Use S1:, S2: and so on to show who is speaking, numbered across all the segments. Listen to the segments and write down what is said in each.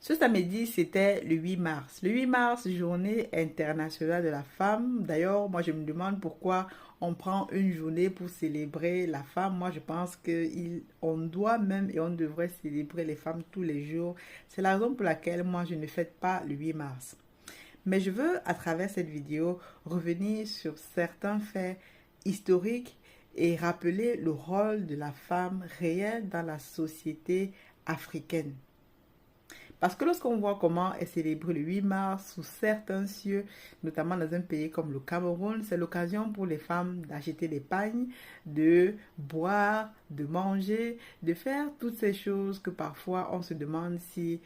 S1: Ce samedi, c'était le 8 mars. Le 8 mars, journée internationale de la femme. D'ailleurs, moi, je me demande pourquoi on prend une journée pour célébrer la femme. Moi, je pense qu'on doit même et on devrait célébrer les femmes tous les jours. C'est la raison pour laquelle moi, je ne fête pas le 8 mars. Mais je veux, à travers cette vidéo, revenir sur certains faits historiques et rappeler le rôle de la femme réelle dans la société africaine. Parce que lorsqu'on voit comment est célébré le 8 mars sous certains cieux, notamment dans un pays comme le Cameroun, c'est l'occasion pour les femmes d'acheter des pagnes, de boire, de manger, de faire toutes ces choses que parfois on se demande si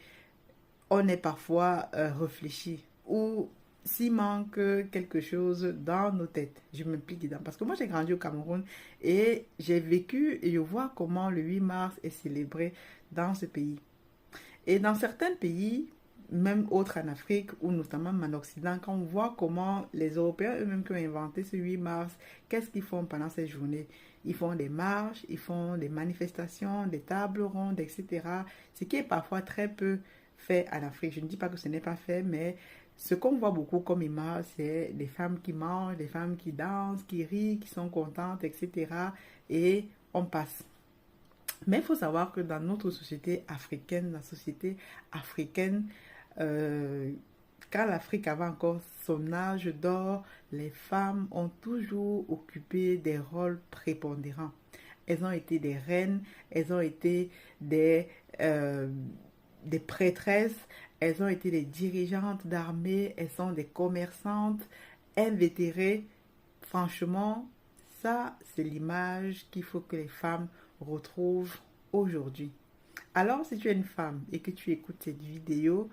S1: on est parfois réfléchi ou s'il manque quelque chose dans nos têtes. Je m'implique dedans. Parce que moi, j'ai grandi au Cameroun et j'ai vécu et je vois comment le 8 mars est célébré dans ce pays. Et dans certains pays, même autres en Afrique ou notamment en Occident, quand on voit comment les Européens eux-mêmes qui ont inventé ce 8 mars, qu'est-ce qu'ils font pendant cette journée? Ils font des marches, ils font des manifestations, des tables rondes, etc. Ce qui est parfois très peu fait en Afrique. Je ne dis pas que ce n'est pas fait, mais ce qu'on voit beaucoup comme image, c'est des femmes qui mangent, des femmes qui dansent, qui rient, qui sont contentes, etc. Et on passe. Mais il faut savoir que dans notre société africaine, la société africaine, euh, quand l'Afrique avait encore son âge d'or, les femmes ont toujours occupé des rôles prépondérants. Elles ont été des reines, elles ont été euh, des prêtresses, elles ont été des dirigeantes d'armée, elles sont des commerçantes invétérées. Franchement, ça, c'est l'image qu'il faut que les femmes retrouvent aujourd'hui. Alors, si tu es une femme et que tu écoutes cette vidéo,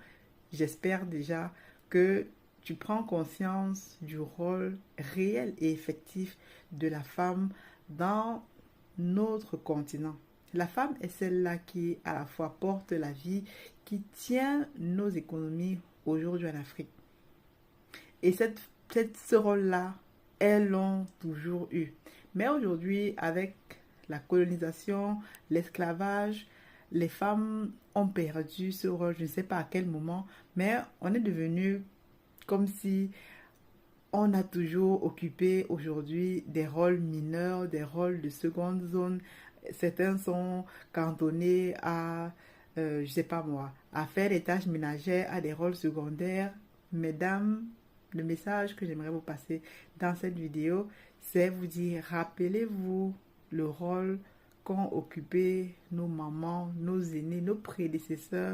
S1: j'espère déjà que tu prends conscience du rôle réel et effectif de la femme dans notre continent. La femme est celle-là qui à la fois porte la vie, qui tient nos économies aujourd'hui en Afrique. Et ce rôle-là, elles l'ont toujours eu. Mais aujourd'hui, avec la colonisation, l'esclavage, les femmes ont perdu ce rôle, je ne sais pas à quel moment, mais on est devenu comme si on a toujours occupé aujourd'hui des rôles mineurs, des rôles de seconde zone. Certains sont cantonnés à, je ne sais pas moi, à faire des tâches ménagères, à des rôles secondaires. Mesdames, le message que j'aimerais vous passer dans cette vidéo, c'est vous dire, rappelez-vous le rôle qu'ont occupé nos mamans, nos aînés, nos prédécesseurs